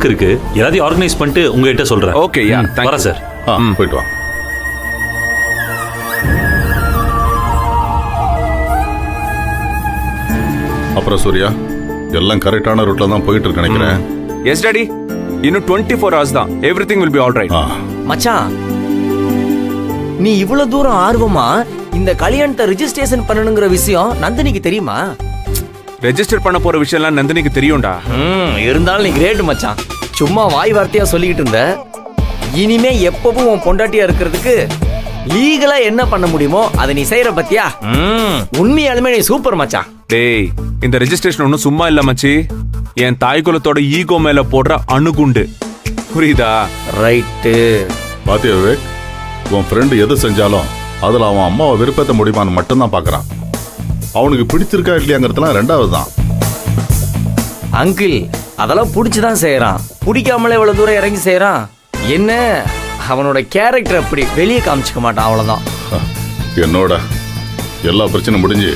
இருக்கு, எல்லாத்தையும் ஆர்கனைஸ் பண்ணிட்டு உங்ககிட்ட சொல்றேன். ஓகே யா, வரேன் சார். போயிட்டு வா. அப்புறம் சூர்யா, எல்லாம் கரெக்டான ரூட்ல தான் போயிட்டு இருக்கு நினைக்கிறேன். எஸ் டாடி, இன்னும் 24 hours தான். Everything will be all right. மச்சான், நீ இவ்வளவு தூரம் ஆர்வமா இந்த கல்யாணத்தை ரெஜிஸ்ட்ரேஷன் பண்ணணுங்கிற விஷயம் நந்தினிக்கு தெரியுமா? ரெஜிஸ்டர் பண்ண போற விஷயம்லாம் நந்தினிக்கு தெரியும்டா. இருந்தாலும் நீ கிரேட் மச்சான். சும்மா வாய் வார்த்தையா சொல்லிக்கிட்டு இருந்த. இனிமே எப்பவும் உன் பொண்டாட்டியா இருக்கிறதுக்கு லீகலா என்ன பண்ண முடியுமோ அதை நீ செய்யற பத்தியா? உண்மையாலுமே நீ சூப்பர் மச்சான். டேய், இந்த ரெஜிஸ்ட்ரேஷன் ஒன்னும் சும்மா இல்ல மச்சி. என் தாய் குலத்தோட ஈகோ மேல போடுற அணுகுண்டு. புரியுதா? ரைட்டு. பாத்தியா விவேக், உன் ஃப்ரெண்டு எது செஞ்சாலும் அதுல அவன் அம்மாவை விருப்பத்த முடியுமான்னு மட்டும்தான் பாக்குறான். அவனுக்கு பிடிச்சிருக்கா இல்லையாங்கிறதுலாம் ரெண்டாவது தான். அங்கிள், அதெல்லாம் பிடிச்சுதான் செய்யறான். பிடிக்காமலே இவ்வளவு தூரம் இறங்கி செய்யறான். என்ன, அவனோட கேரக்டர் அப்படி வெளியே காமிச்சுக்க மாட்டான், அவ்வளவுதான். என்னோட எல்லா பிரச்சனையும் முடிஞ்சு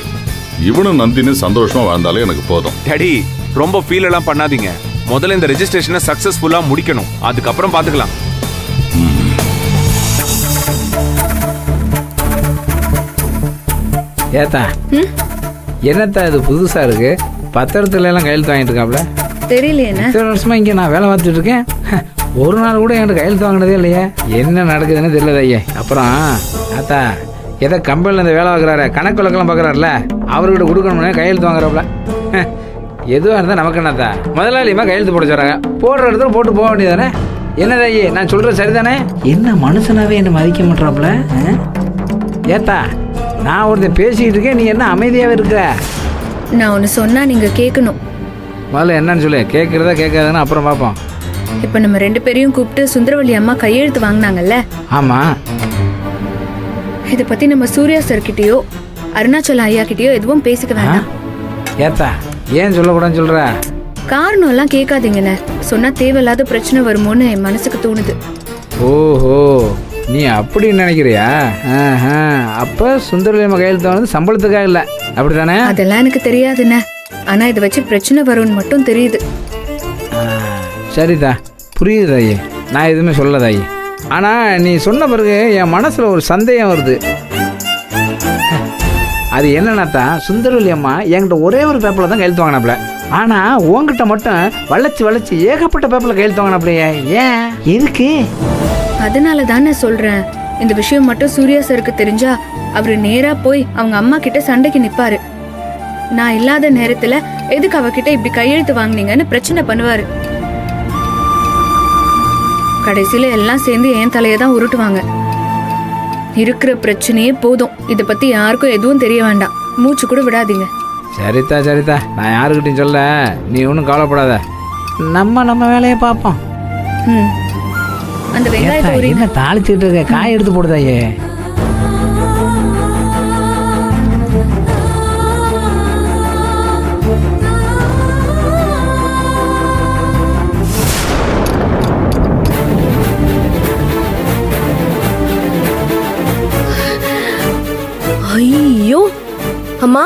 இவனும் நந்தினி சந்தோஷமா வாழ்ந்தாலே எனக்கு போதும். டாடி, ரொம்ப ஃபீல் எல்லாம் பண்ணாதீங்க. முதல்ல இந்த ரெஜிஸ்ட்ரேஷனை சக்சஸ்ஃபுல்லா முடிக்கணும், அதுக்கப்புறம் பாத்துக்கலாம். ஏத்தா, என்னத்தா இது புதுசா இருக்கு? பத்திரத்துல எல்லாம் கையெழுத்து வாங்கிட்டு இருக்காப்ல. தெரியலையே. இத்தனை வருஷமா இங்க நான் வேலை பார்த்துட்டு இருக்கேன். ஒரு நாள் கூட என்கிட்ட கையெழுத்து வாங்கினதே இல்லையே. என்ன நடக்குதுன்னு தெரியல ஐயா. அப்புறம் ஆத்தா, எதை கம்பெனியில் இந்த வேலை பார்க்குறாரு, கணக்கு வழக்கெல்லாம் பார்க்குறாருல, அவர்கிட்ட கொடுக்கணும்னே கையெழுத்து வாங்குறாப்புல. எதுவாக இருந்தால் நமக்கு என்னத்தா, முதலாளியமா கையெழுத்து போட சொல்கிறாங்க, போடுற இடத்துல போட்டு போக வேண்டியதானே. என்னதா ஐயே, நான் சொல்கிறது சரிதானே? என்ன மனுஷனாவே என்னை மதிக்க மாட்டாப்புல. ஏத்தா, நான் ஒருத்தர் பேசிக்கிட்டு இருக்கேன், நீ என்ன அமைதியாகவே இருக்கிற? நான் ஒன்று சொன்னா நீங்க கேட்கணும். முதல்ல என்னன்னு சொல்லு, கேட்குறதா கேட்காதுன்னு அப்புறம் பார்ப்போம். இப்போ நம்ம 2 பேரையும் கூப்பிட்டு சுந்தரவள்ளி அம்மா கையெழுத்து வாங்கினாங்கல்ல. ஆமாம். இதை பத்தி நம்ம சூர்யா சார் கிட்டயோ அருணாச்சலம் ஐயா கிட்டயோ எதுவும் பேசிக்க வேண்டாம். ஏத்தா, ஏன் சொல்லக்கூடாதுன்னு சொல்ற? காரணம் எல்லாம் கேட்காதீங்கண்ணே. சொன்னா தேவையில்லாத பிரச்சனை வருமோன்னு என் மனசுக்கு தோணுது. ஓஹோ, நீ அப்படி நினைக்கிறியா? அப்ப சுந்தரலியம்மா கையெழுத்து வந்து சம்பளத்துக்காக இல்லை, அப்படித்தானே? அதெல்லாம் எனக்கு தெரியாதுண்ணே. ஆனா இதை வச்சு பிரச்சனை வரும்னு மட்டும் தெரியுது. சரிதா, புரியுது ஐயே, நான் எதுவுமே சொல்லல ஐயே. ஆனா நீ சொன்ன பிறகு என் மனசுல ஒரு சந்தேகம் வருது. அது என்னன்னாத்தா, சுந்தரலியம்மா என்கிட்ட ஒரே ஒரு பேப்பர்ல தான் கையெழுத்து வாங்கினாப்ல. ஆனா உன்கிட்ட மட்டும் வளைச்சு ஏகப்பட்ட பேப்பர்ல கையெழுத்து வாங்கினாப்லையே. ஏன், எதுக்கு? அதனால தானே சொல்றேன். இந்த விஷயம் மட்டும் சூர்யா சாருக்கு தெரிஞ்சா அவரு நேரா போய் அவங்க அம்மா கிட்ட சண்டைக்கு நிப்பாரு. நான் இல்லாத நேரத்துல எதுக்கு அவகிட்ட இப்படி கையெழுத்து வாங்கினீங்கன்னு பிரச்சனை பண்ணுவாரு. கடைசியில எல்லாம் சேர்ந்து என் தலையை தான் உருட்டுவாங்க. இருக்கிற பிரச்சனையே போதும். இதை பத்தி யாருக்கும் எதுவும் தெரிய வேண்டாம். மூச்சு கூட விடாதீங்க. சரிதா, நான் யாருக்கிட்டையும் சொல்ல, நீ ஒன்றும் கவலைப்படாத. நம்ம வேலையை பார்ப்போம். அந்த வெங்காயத்தை என்ன தாளிச்சுட்டு இருக்க, காய் எடுத்து போடுதாயே. ஐயோ அம்மா,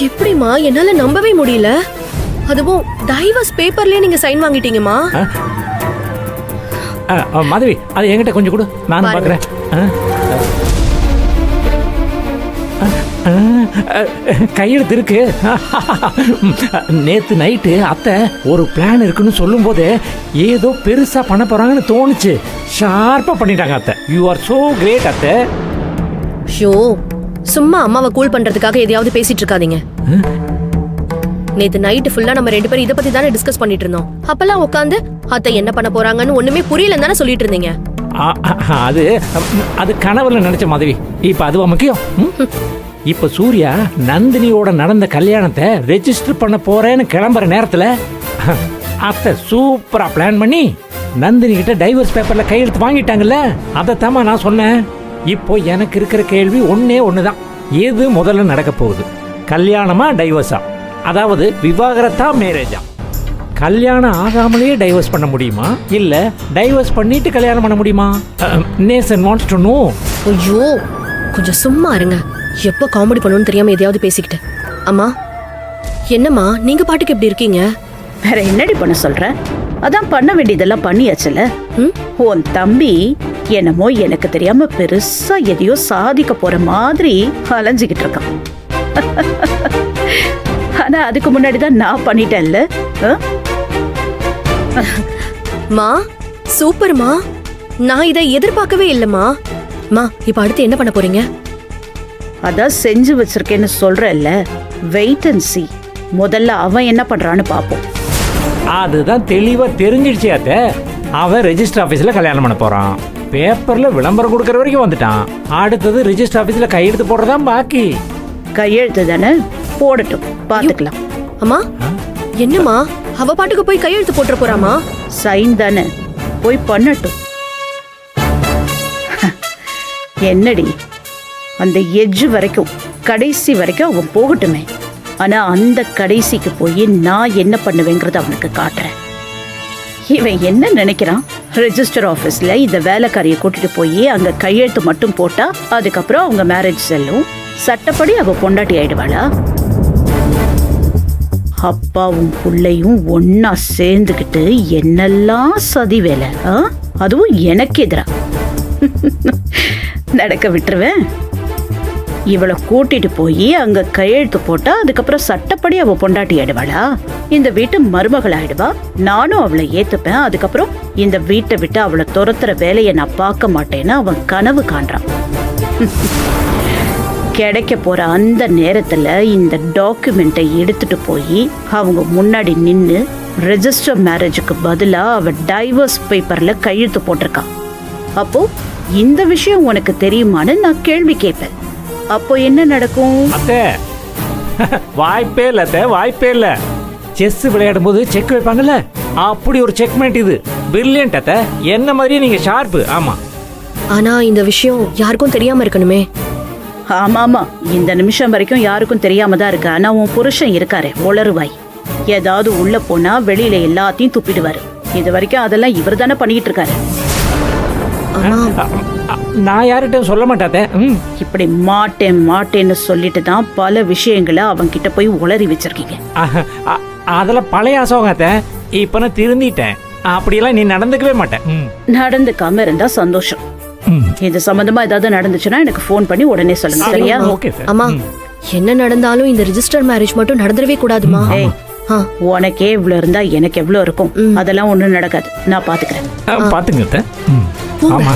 எப்படிமா, என்னால நம்பவே முடியல. அதுவும் டைவர்ஸ் பேப்பர்லயே நீங்க சைன் வாங்கிட்டீங்கம்மா. மாதவி, அது என்கிட்ட கொஞ்சம் கொடு, நான் பார்க்குறேன். கையெழுத்து இருக்கு. நேத்து நைட்டு அத்தை ஒரு பிளான் இருக்குன்னு சொல்லும் போதே ஏதோ பெருசா பண்ண போறாங்கன்னு தோணுச்சு. ஷார்ப்பா பண்ணிட்டாங்க அத்தை. யூ ஆர் சோ கிரேட் அத்தை. ஷோ, சும்மா அம்மாவை கூல் பண்றதுக்காக எதையாவது பேசிட்டு இருக்காதீங்க. நேத்து நைட்டு ஃபுல்லா நம்ம 2 பேரும் இத பத்தி தானே டிஸ்கஸ் பண்ணிட்டு இருந்தோம். அப்பெல்லாம் உட்காந்து அத்தை என்ன பண்ண போறாங்கன்னு ஒண்ணுமே புரியலன்னு தானே சொல்லிட்டு இருந்தீங்க. அது கனவுல நினைச்ச மாதவி. இப்ப அதுவா முக்கியம்? இப்ப சூர்யா நந்தினியோட நடந்த கல்யாணத்தை ரெஜிஸ்டர் பண்ண போறேன்னு கிளம்புற நேரத்துல அத்தை சூப்பரா பிளான் பண்ணி நந்தினி கிட்ட டைவர்ஸ் பேப்பர்ல கையெழுத்து வாங்கிட்டாங்கல்ல. அதைத்தாமா நான் சொன்னேன். இப்போ எனக்கு இருக்கிற கேள்வி ஒன்னே ஒண்ணுதான். எது முதல்ல நடக்க போகுது, கல்யாணமா டைவர்ஸா? அதாவது விவாகரத்தா மேரேஜா? கல்யாணம் ஆகாமலேயே டைவர்ஸ் பண்ண முடியுமா, இல்ல டைவர்ஸ் பண்ணிட்டு கல்யாணம் பண்ண முடியுமா? நேசன் வாண்ட்ஸ் டு நோ. ஐயோ, கொஞ்சம் சும்மா இருங்க. எப்போ காமெடி பண்ணணும்னு தெரியாம எதையாவது பேசிக்கிட்டு. அம்மா, என்னம்மா நீங்க பாட்டுக்கு எப்படி இருக்கீங்க? வேற என்னடி பண்ண சொல்ற? அதான் பண்ண வேண்டியதெல்லாம் பண்ணியாச்சுல. ம்? உன் தம்பி என்னமோ எனக்கு தெரியாம பெருசா எதையோ சாதிக்க போற மாதிரி அலைஞ்சுக்கிட்டு இருக்கான். ஆனா அதுக்கு முன்னாடிதான் நான் பண்ணிட்டேன்ல. ஆ? மா சூப்பர்மா, நான் இதை எதிர்பார்க்கவே இல்லம்மா. மா இப்ப அடுத்து என்ன பண்ண போறீங்க? அதான் செஞ்சு வச்சிருக்கேன்னு சொல்றேன்ல, வெயிட் அண்ட் see. முதல்ல அவன் என்ன பண்றான்னு பாப்போம். அதுதான் தெளிவா தெரிஞ்சிடுச்சு அத்தை. அவன் ரெஜிஸ்டர் ஆபீஸ்ல கல்யாணம் பண்ண போறான். பேப்பர்ல விளம்பரம் கொடுக்கற வரைக்கும் வந்துட்டான். அடுத்தது ரெஜிஸ்டர் ஆபீஸ்ல கையெழுத்து போடுறதான் பாக்கி. கையெழுத்து தானே, போடட்டும், பாத்துக்கலாம். அம்மா என்னம்மா, அவ பாட்டுக்கு போய் கையெழுத்து போட்டுற போறாமா? சைன் தானே, போய் பண்ணட்டும். என்னடி, அந்த எட்ஜ் வரைக்கும், கடைசி வரைக்கும் அவன் போகட்டுமே. ஆனா அந்த கடைசிக்கு போய் நான் என்ன பண்ணுவேங்கிறத அவனுக்கு காட்டுறேன். இவன் என்ன நினைக்கிறான்? ரெஜிஸ்டர் ஆபீஸ்ல இந்த வேலைக்காரியை கூட்டிட்டு போய் அங்க கையெழுத்து மட்டும் போட்டா அதுக்கப்புறம் அவங்க மேரேஜ் செல்லும், சட்டப்படி அவ பொண்டாட்டி ஆயிடுவாளா? அப்பாவும் புள்ளையும் ஒன்னா சேர்ந்துக்கிட்டு என்னெல்லாம் சதி வேலை, அதுவும் எனக்கு எதிரா நடக்க விட்டுருவேன். இவளை கூட்டிட்டு போய் அங்க கையெழுத்து போட்டா அதுக்கப்புறம் சட்டப்படி அவ பொண்டாட்டி ஆயிடுவாளா? இந்த வீட்டு மருமகள் ஆயிடுவா. நானும் அவளை ஏத்துப்பேன். அதுக்கப்புறம் இந்த வீட்டை விட்டு அவளை துரத்துற வேலையை நான் பார்க்க மாட்டேன்னு அவன் கனவு காண்றான். கிடைக்க போற அந்த நேரத்துல இந்த டாக்குமெண்ட்டை எடுத்துட்டு போய் அவங்க முன்னாடி நின்னு ரெஜிஸ்டர் மேரேஜுக்கு பதிலா அவ டைவர்ஸ் பேப்பர்ல கையெழுத்து போட்டிருக்கான். அப்போ இந்த விஷயம் உனக்கு தெரியுமான்னு நான் கேள்வி கேட்பேன். அப்போ என்ன நடக்கும்? அத்தை வாய்ப்பே இல்ல அத்தை, வாய்ப்பே இல்ல. செஸ் விளையாடும் போது செக் வைப்பாங்கல்ல, அப்படி ஒரு செக்மேட் இது. பிரில்லியன்ட் அத்தை, என்ன மாதிரியே நீங்க ஷார்ப்பு. ஆமா, ஆனா இந்த விஷயம் யாருக்கும் தெரியாம இருக்கணுமே. ஆமாமா, இந்த நிமிஷம் வரைக்கும் யாருக்கும் தெரியாம தான் இருக்கு. ஆனா உன் புருஷன் இருக்காரே உளறுவாய், ஏதாவது உள்ள போனா வெளியில எல்லாத்தையும் துப்பிடுவாரு. இது வரைக்கும் அதெல்லாம் இவர் தானே பண்ணிட்டு இருக்காரு. நான் யார்கிட்டயும் சொல்ல மாட்டாத்தே. இப்படி மாட்டேன் மாட்டேன்னு சொல்லிட்டு தான் பல விஷயங்களை அவங்க கிட்ட போய் உளறி வச்சிருக்கீங்க. அதெல்லாம் பழைய அசோகம் அத்தை. இப்ப நான் திருந்திட்டேன். அப்படியெல்லாம் நீ நடந்துக்கவே மாட்டேன். நடந்துக்காம இருந்தா சந்தோஷம். இது சம்பந்தமா ஏதாவது நடந்துச்சுன்னா எனக்கு ஃபோன் பண்ணி உடனே சொல்லுங்க, சரியா? Okay sir. அம்மா என்ன நடந்தாலும் இந்த ரெஜிஸ்டர் மேரேஜ் மட்டும் நடந்துடவே கூடாதுமா. ஏய், உனக்கே இவ்வளவு இருந்தா எனக்கு எவ்வளவு இருக்கும்? அதெல்லாம் ஒண்ணும் நடக்காது, நான் பாத்துக்கிறேன். பாத்துங்க அத்தை. ஆமா.